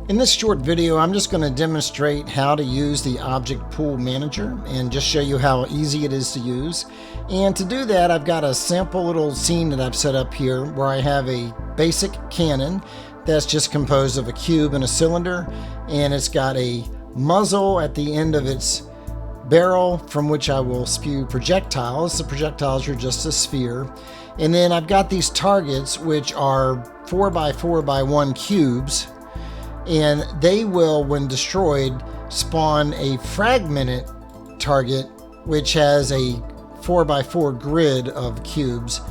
In this short video, I'm just going to demonstrate how to use the Object Pool Manager and just show you how easy it is to use. And to do that, I've got a sample little scene that I've set up here where I have a basic cannon that's just composed of a cube and a cylinder, and it's got a muzzle at the end of its barrel from which I will spew projectiles. The projectiles are just a sphere. And then I've got these targets, which are 4x4x1 cubes, and they will, when destroyed, spawn a fragmented target which has a 4x4 grid of cubes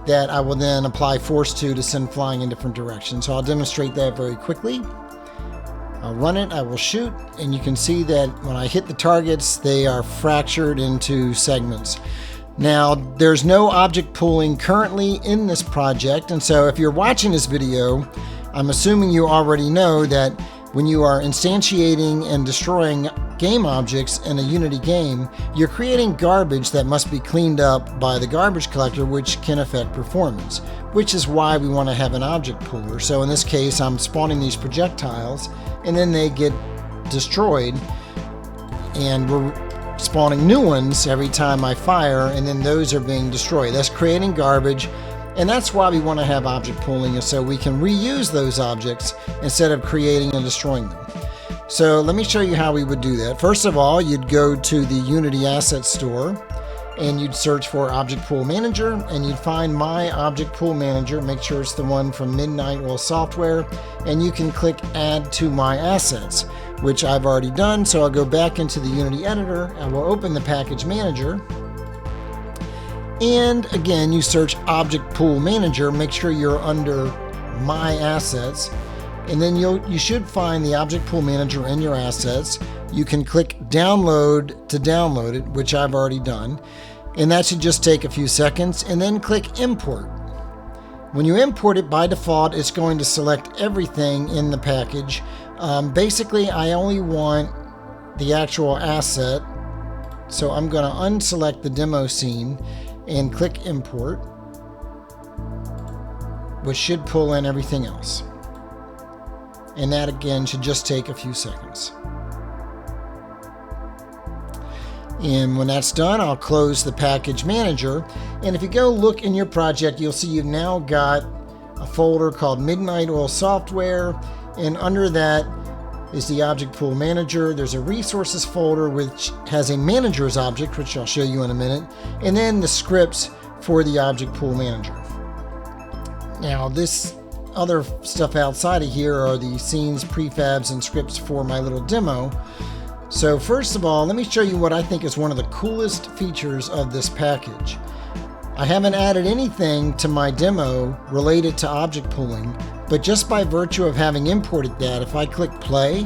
that I will then apply force to send flying in different directions. So I'll demonstrate that very quickly. I'll run it, I will shoot, and you can see that when I hit the targets, they are fractured into segments. Now, there's no object pooling currently in this project, and so if you're watching this video, I'm assuming you already know that when you are instantiating and destroying game objects in a Unity game, you're creating garbage that must be cleaned up by the garbage collector, which can affect performance, which is why we want to have an object pooler. So in this case, I'm spawning these projectiles, and then they get destroyed, and we're spawning new ones every time I fire, and then those are being destroyed. That's creating garbage. And that's why we want to have object pooling, is so we can reuse those objects instead of creating and destroying them. So let me show you how we would do that. First of all, you'd go to the Unity Asset Store and you'd search for Object Pool Manager, and you'd find My Object Pool Manager. Make sure it's the one from Midnight Oil Software, and you can click Add to My Assets, which I've already done. So I'll go back into the Unity editor, I will open the Package Manager. And again, you search Object Pool Manager, make sure you're under My Assets, and then you should find the Object Pool Manager in your assets. You can click Download to download it, which I've already done, and that should just take a few seconds, and then click Import. When you import it, by default, it's going to select everything in the package. Basically, I only want the actual asset, so I'm going to unselect the demo scene and click Import, which should pull in everything else. And that again should just take a few seconds. And when that's done, I'll close the Package Manager. And if you go look in your project, you'll see you've now got a folder called Midnight Oil Software, and under that is the Object Pool Manager. There's a Resources folder which has a Manager's object, which I'll show you in a minute, and then the scripts for the Object Pool Manager. Now, this other stuff outside of here are the scenes, prefabs, and scripts for my little demo. So first of all, let me show you what I think is one of the coolest features of this package. I haven't added anything to my demo related to object pooling, but just by virtue of having imported that, if I click play,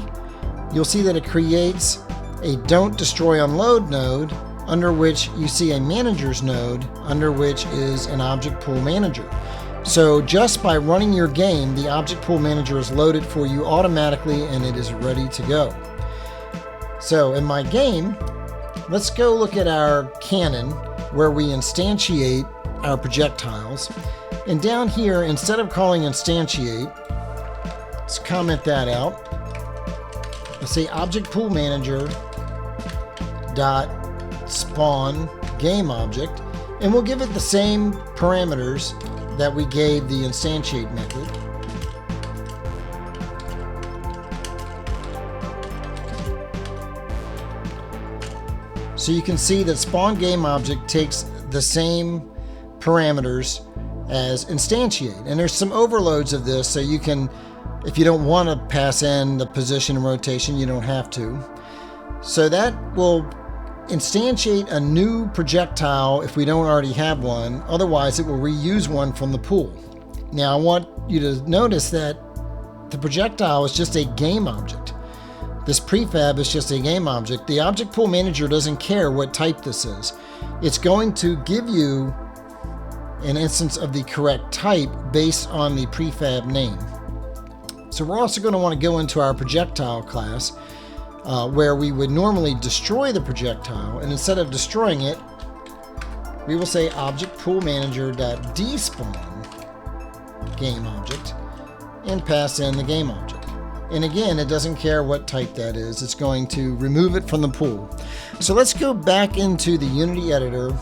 you'll see that it creates a Don't Destroy Unload node, under which you see a Managers node, under which is an Object Pool Manager. So just by running your game, the Object Pool Manager is loaded for you automatically, and it is ready to go. So in my game, let's go look at our cannon where we instantiate our projectiles. And down here, instead of calling instantiate, let's comment that out. Let's say Object Pool Manager dot spawn game object, and we'll give it the same parameters that we gave the instantiate method. So you can see that spawn game object takes the same parameters as instantiate, and there's some overloads of this, so you can, if you don't want to pass in the position and rotation, you don't have to. So that will instantiate a new projectile if we don't already have one. Otherwise, it will reuse one from the pool. Now, I want you to notice that the projectile is just a game object. This prefab is just a game object. The Object Pool Manager doesn't care what type this is. It's going to give you an instance of the correct type based on the prefab name. So we're also going to want to go into our projectile class, where we would normally destroy the projectile, and instead of destroying it, we will say Object Pool Manager.despawn game object and pass in the game object. And again, it doesn't care what type that is. It's going to remove it from the pool. So let's go back into the Unity editor.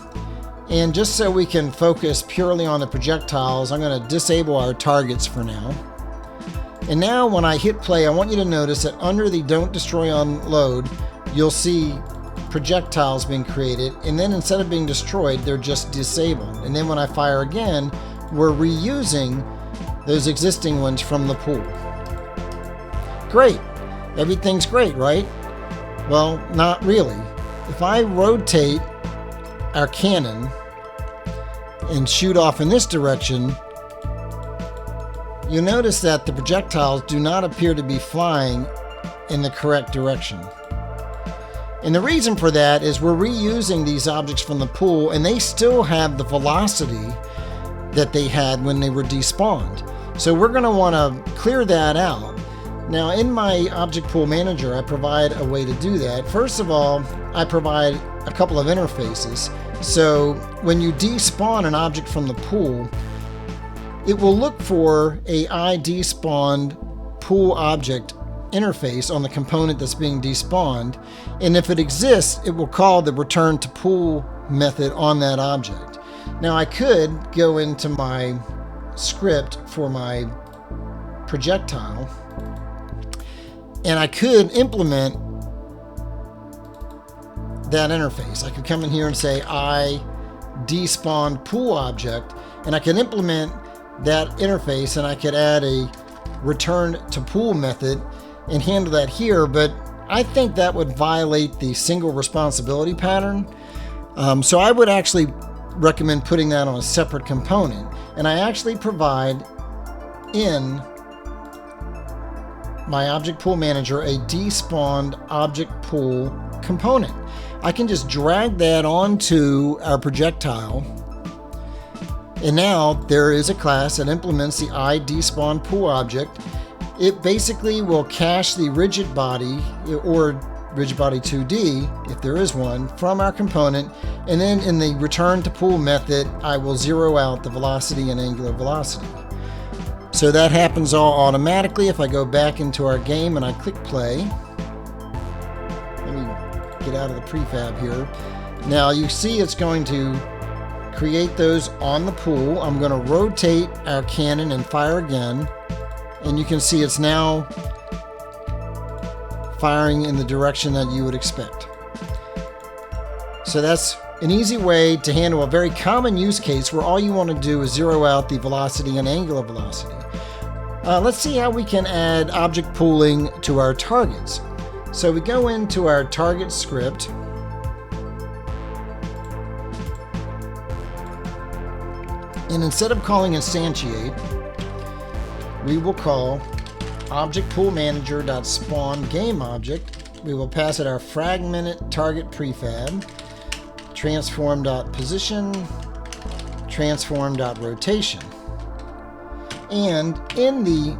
And just so we can focus purely on the projectiles, I'm going to disable our targets for now. And now when I hit play, I want you to notice that under the Don't Destroy on Load, you'll see projectiles being created. And then instead of being destroyed, they're just disabled. And then when I fire again, we're reusing those existing ones from the pool. Great. Everything's great, right? Well, not really. If I rotate our cannon and shoot off in this direction, you'll notice that the projectiles do not appear to be flying in the correct direction. And the reason for that is we're reusing these objects from the pool, and they still have the velocity that they had when they were despawned. So we're going to want to clear that out. Now in my Object Pool Manager, I provide a way to do that. First of all, I provide a couple of interfaces. So when you despawn an object from the pool, it will look for a iDespawned pool object interface on the component that's being despawned. And if it exists, it will call the return to pool method on that object. Now I could go into my script for my projectile, and I could implement that interface. I could come in here and say I despawn pool object, and I can implement that interface, and I could add a return to pool method and handle that here, but I think that would violate the single responsibility pattern. So I would actually recommend putting that on a separate component, and I actually provide in my Object Pool Manager a despawned object pool component. I can just drag that onto our projectile, and now there is a class that implements the iDespawn pool object. It basically will cache the rigid body, or rigid body 2D, if there is one, from our component, and then in the return to pool method, I will zero out the velocity and angular velocity. So that happens all automatically. If I go back into our game and I click play, let me get out of the prefab here. Now you see it's going to create those on the pool. I'm going to rotate our cannon and fire again, and you can see it's now firing in the direction that you would expect. So that's an easy way to handle a very common use case where all you want to do is zero out the velocity and angular velocity. Let's see how we can add object pooling to our targets. So we go into our target script, and instead of calling instantiate, we will call object pool manager.spawn game object. We will pass it our fragmented target prefab, transform.position, transform.rotation. And in the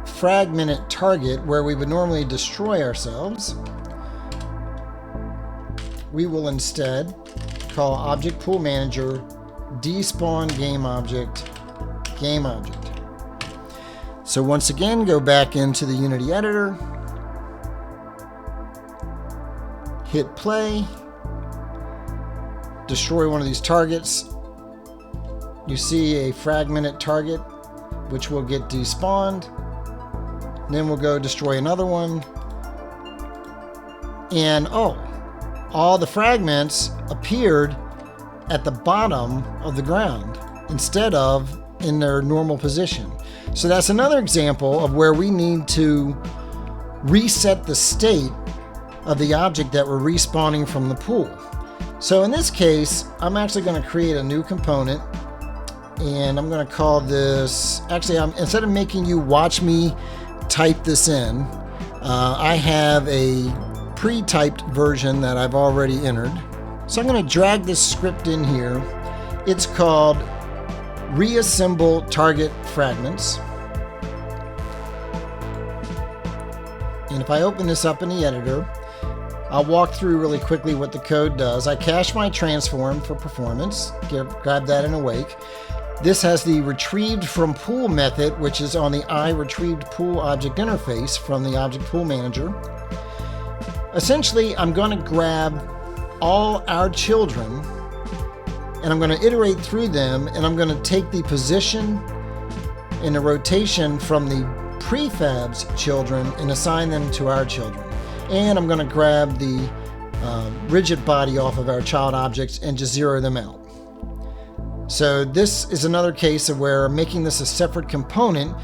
fragmented target where we would normally destroy ourselves, we will instead call object pool manager despawn game object. So once again, go back into the Unity editor, hit play, destroy one of these targets. You see a fragmented target which will get despawned. Then we'll go destroy another one. And all the fragments appeared at the bottom of the ground instead of in their normal position. So that's another example of where we need to reset the state of the object that we're respawning from the pool. So in this case, I'm actually going to create a new component, and I'm going to call this, actually, instead of making you watch me type this in, I have a pre-typed version that I've already entered. So I'm going to drag this script in here. It's called Reassemble Target Fragments. And if I open this up in the editor, I'll walk through really quickly what the code does. I cache my transform for performance, grab that in Awake. This has the retrieved from pool method, which is on the iRetrievedPool object interface from the Object Pool Manager. Essentially, I'm going to grab all our children and I'm going to iterate through them, and I'm going to take the position and the rotation from the prefab's children and assign them to our children. And I'm going to grab the rigid body off of our child objects and just zero them out. So this is another case of where making this a separate component,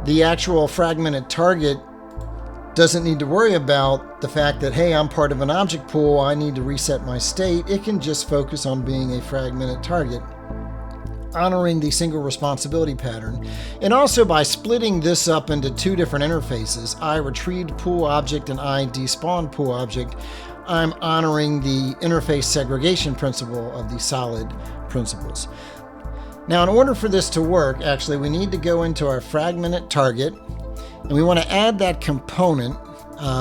the actual fragmented target doesn't need to worry about the fact that, hey, I'm part of an object pool, I need to reset my state. It can just focus on being a fragmented target, honoring the single responsibility pattern. And also by splitting this up into two different interfaces, iRetrievedPool object and iDespawnPool object, I'm honoring the interface segregation principle of the solid principles. Now, in order for this to work, actually, we need to go into our fragmented target, and we want to add that component,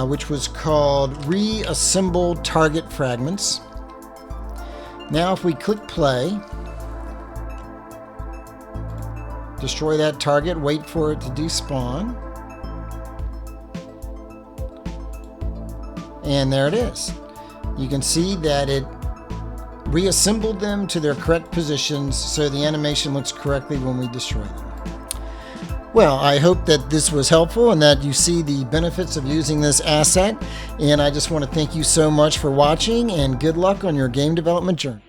which was called reassemble target fragments. Now, if we click play, destroy that target, wait for it to despawn, and there it is. You can see that it reassembled them to their correct positions, so the animation looks correctly when we destroy them. Well, I hope that this was helpful and that you see the benefits of using this asset, and I just want to thank you so much for watching, and good luck on your game development journey.